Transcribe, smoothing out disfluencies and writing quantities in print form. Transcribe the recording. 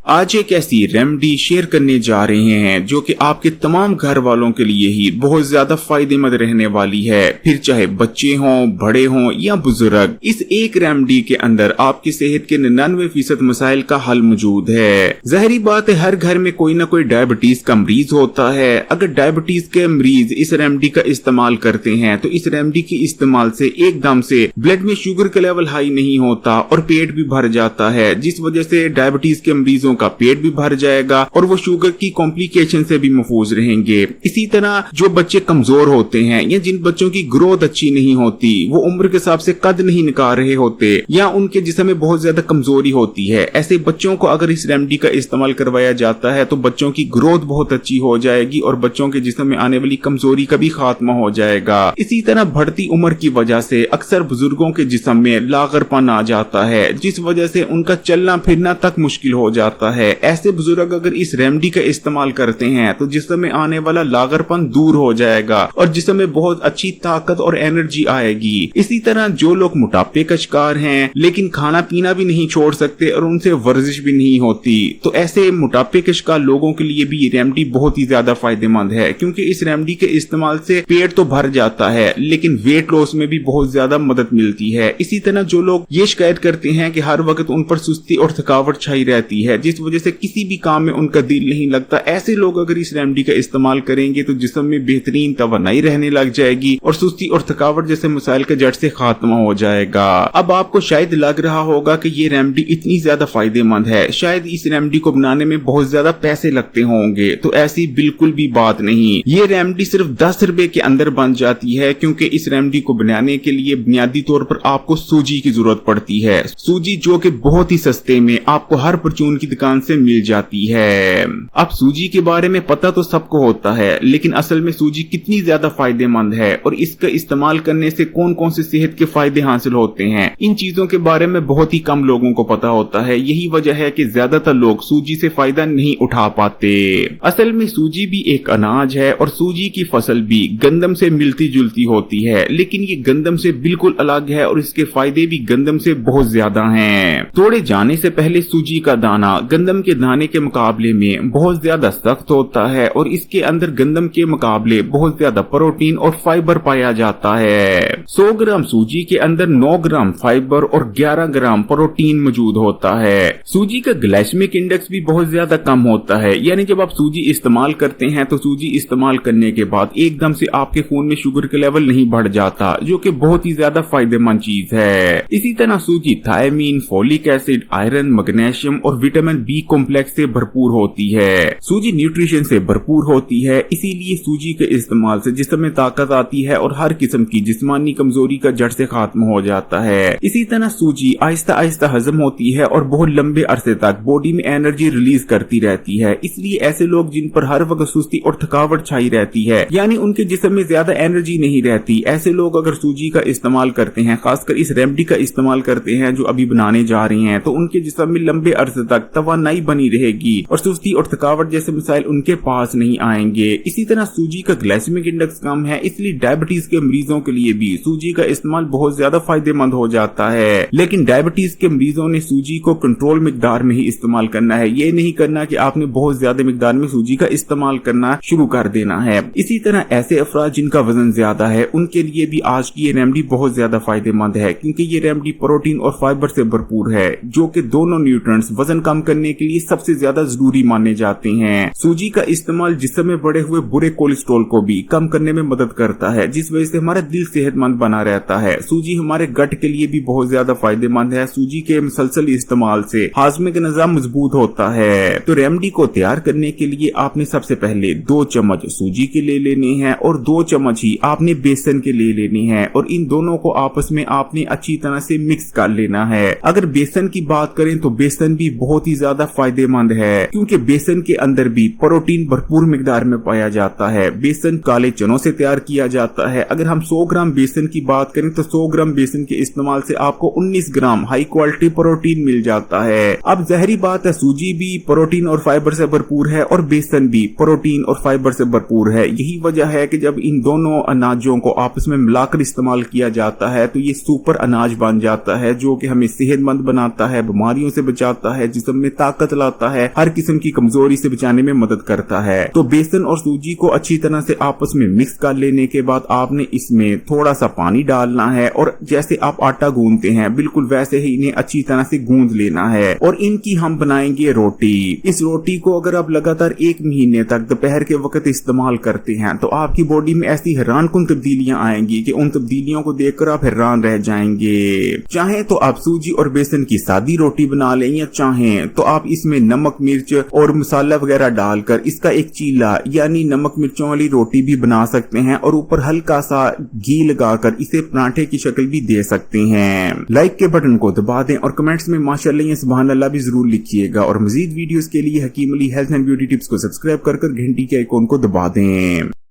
आज एक ऐसी रेमेडी शेयर करने जा रहे हैं जो कि आपके तमाम घर वालों के लिए ही बहुत ज्यादा फायदेमंद रहने वाली है, फिर चाहे बच्चे हों, बड़े हों या बुजुर्ग। इस एक रेमेडी के अंदर आपकी सेहत के 99% मसाइल का हल मौजूद है। जाहिर बात है, हर घर में कोई ना कोई डायबिटीज का मरीज होता है। अगर डायबिटीज के मरीज इस रेमेडी का इस्तेमाल करते हैं तो इस रेमेडी के इस्तेमाल से एकदम से ब्लड में शुगर का लेवल हाई नहीं होता और पेट भी भर जाता है, जिस वजह से डायबिटीज के मरीजों का पेट भी भर जाएगा और वो शुगर की कॉम्प्लिकेशन से भी महफूज रहेंगे। इसी तरह जो बच्चे कमजोर होते हैं या जिन बच्चों की ग्रोथ अच्छी नहीं होती, वो उम्र के हिसाब से कद नहीं निकाल रहे होते या उनके जिस्म में बहुत ज्यादा कमजोरी होती है, ऐसे बच्चों को अगर इस रेमेडी का इस्तेमाल करवाया जाता है तो बच्चों की ग्रोथ बहुत अच्छी हो जाएगी और बच्चों के जिस्म में आने वाली कमजोरी का भी खात्मा हो जाएगा। इसी तरह बढ़ती उम्र की वजह से अक्सर बुजुर्गों के जिस्म में लागरपन आ जाता है, जिस वजह से उनका चलना फिरना तक मुश्किल हो जाता है। ऐसे बुजुर्ग अगर इस रेमेडी का इस्तेमाल करते हैं तो जिस्म में आने वाला लागरपन दूर हो जाएगा और जिस्म में बहुत अच्छी ताकत और एनर्जी आएगी। इसी तरह जो लोग मोटापे का शिकार हैं लेकिन खाना पीना भी नहीं छोड़ सकते और उनसे वर्जिश भी नहीं होती, तो ऐसे मोटापे के शिकार लोगों के लिए भी ये रेमेडी बहुत ही ज्यादा फायदेमंद है, क्योंकि इस रेमेडी के इस्तेमाल से पेट तो भर जाता है लेकिन वेट लॉस में भी बहुत ज्यादा मदद मिलती है। इसी तरह जो लोग ये शिकायत करते हैं कि हर वक्त उन पर सुस्ती और थकावट छाई रहती है, जिस वजह से किसी भी काम में उनका दिल नहीं लगता, ऐसे लोग अगर इस रेमेडी का इस्तेमाल करेंगे तो जिस्म में बेहतरीन तवानाई रहने लग जाएगी और सुस्ती और थकावट जैसे मसाइल के जड़ से खात्मा हो जाएगा। अब आपको शायद लग रहा होगा कि ये रेमेडी इतनी ज्यादा फायदेमंद है, शायद इस रेमेडी को बनाने में बहुत ज्यादा पैसे लगते होंगे, तो ऐसी बिल्कुल भी बात नहीं। ये रेमेडी सिर्फ 10 रुपए के अंदर बन जाती है, क्योंकि इस रेमेडी को बनाने के लिए बुनियादी तौर पर आपको सूजी की जरूरत पड़ती है। सूजी जो कि बहुत ही सस्ते में आपको हर परचून की दुकान से मिल जाती है। अब सूजी के बारे में पता तो सबको होता है, लेकिन असल में सूजी कितनी ज्यादा फायदेमंद है और इसका इस्तेमाल करने से कौन कौन से सेहत के फायदे हासिल होते हैं, इन चीजों के बारे में बहुत ही कम लोगों को पता होता है। यही वजह है कि ज्यादातर लोग सूजी से फायदा नहीं उठा पाते। असल में सूजी भी एक अनाज है और सूजी की फसल भी गंदम से मिलती जुलती होती है, लेकिन ये गंदम से बिल्कुल अलग है और इसके फायदे भी गंदम से बहुत ज्यादा हैं। तोड़े जाने से पहले सूजी का दाना गंदम के दाने के मुकाबले में बहुत ज्यादा सख्त होता है और इसके अंदर गंदम के मुकाबले बहुत ज्यादा प्रोटीन और फाइबर पाया जाता है। 100 ग्राम सूजी के अंदर 9 ग्राम फाइबर और 11 ग्राम प्रोटीन मौजूद होता है। सूजी का ग्लाइसेमिक इंडेक्स भी बहुत ज्यादा कम होता है, यानी जब आप सूजी इस्तेमाल करते हैं तो सूजी इस्तेमाल करने के बाद एकदम से आपके खून में शुगर का लेवल नहीं बढ़ जाता, जो कि बहुत ही ज्यादा फायदेमंद चीज है। इसी तरह सूजी thiamine, folic acid, iron, magnesium और विटामिन बी कॉम्प्लेक्स से भरपूर होती है। सूजी न्यूट्रिशन से भरपूर होती है, इसीलिए सूजी के इस्तेमाल से जिस्म में ताकत आती है और हर किस्म की जिस्मानी कमजोरी का जड़ से खात्मा हो जाता है। इसी तरह सूजी आहिस्ता आहिस्ता हजम होती है और बहुत लंबे अरसे तक बॉडी में एनर्जी रिलीज करती रहती है। इसलिए ऐसे लोग जिन पर हर वक्त सुस्ती और थकावट छाई रहती है, यानी उनके जिस्म में ज्यादा एनर्जी नहीं रहती, ऐसे लोग अगर सूजी का इस्तेमाल करते हैं, खासकर इस रेमेडी का इस्तेमाल करते हैं जो अभी बनाने जा रही हैं, तो उनके जिस्म में लंबे अरसे तक तवानाई बनी रहेगी और सुस्ती और थकावट जैसे मसाइल उनके पास नहीं आएंगे। इसी तरह सूजी का ग्लाइसेमिक इंडेक्स कम है, इसलिए डायबिटीज के मरीजों के लिए भी सूजी का इस्तेमाल बहुत ज्यादा फायदेमंद हो जाता है। लेकिन डायबिटीज के मरीजों ने सूजी को कंट्रोल मिकदार में ही इस्तेमाल करना है, ये नहीं करना कि आपने बहुत ज्यादा मिकदार में सूजी का इस्तेमाल करना शुरू कर देना है। इसी तरह ऐसे अफराद जिनका वजन ज्यादा है, उनके लिए भी आज की ये रेमेडी बहुत ज्यादा फायदेमंद है, क्योंकि ये रेमेडी प्रोटीन और फाइबर से भरपूर है, जो कि दोनों न्यूट्रिएंट्स वजन कम करने के लिए सबसे ज्यादा जरूरी माने जाते हैं। सूजी का इस्तेमाल जिस्म में बढ़े हुए बुरे कोलेस्ट्रॉल को भी कम करने में मदद करता है, जिस वजह से हमारा दिल सेहतमंद बना रहता है। सूजी हमारे गट के लिए भी बहुत ज्यादा फायदेमंद है। सूजी के मुसलसल इस्तेमाल से हाजमे का निजाम मजबूत होता है। तो रेमेडी को तैयार करने के लिए आपने सबसे पहले 2 चम्मच सूजी के ले लेने हैं और 2 चम्मच ही आपने बेसन के ले लेने हैं और इन दोनों को आपस में आपने अच्छी तरह से मिक्स कर लेना है। अगर बेसन की बात करें तो बेसन भी बहुत ही ज्यादा फायदेमंद है, क्योंकि बेसन के अंदर भी प्रोटीन भरपूर मिकदार में पाया जाता है। बेसन काले चनों से तैयार किया जाता है। अगर हम 100 ग्राम बेसन की बात करें तो 100 ग्राम बेसन के इस्तेमाल से आपको 19 ग्राम हाई क्वालिटी प्रोटीन मिल जाता है। अब जहरी बात है, सूजी भी प्रोटीन और फाइबर से भरपूर है और बेसन भी प्रोटीन और फाइबर से भरपूर है। यही वजह है कि जब इन दोनों अनाजों को आपस में मिलाकर इस्तेमाल किया जाता है तो ये सुपर अनाज बन जाता है, जो कि हमें सेहतमंद बनाता है, बीमारियों से बचाता है, जिस्म में ताकत लाता है, हर किस्म की कमजोरी से बचाने में मदद करता है। तो बेसन और सूजी को अच्छी तरह से आपस में मिक्स कर लेने के बाद आपने इसमें थोड़ा सा पानी डालना है और जैसे आप आटा गूंदते हैं बिल्कुल वैसे ही इन्हें अच्छी तरह से गूंद लेना है और इनकी हम बनाएंगे रोटी। इस रोटी को अगर आप लगातार 1 महीने तक दोपहर के वक्त इस्तेमाल करते हैं तो आपकी बॉडी में ऐसी हैरानकुन तब्दीलियां आएंगी कि उन तब्दीलियों को देखकर आप हैरान रह जाएंगे। चाहे तो आप सूजी और बेसन की सादी रोटी बना लें या चाहें तो आप इसमें नमक मिर्च और मसाला वगैरह डालकर इसका एक चीला यानी नमक मिर्चों वाली रोटी भी बना सकते हैं और ऊपर हल्का सा घी लगाकर इसे पराठे की शक्ल भी दे सकते हैं। लाइक के बटन को दबा दें और कमेंट्स में माशाअल्लाह या सुभान अल्लाह भी जरूर लिखिएगा और मजीद वीडियोस के लिए Hakeem Ali health and beauty tips को सब्सक्राइब कर घंटी के आइकॉन को दबा दें।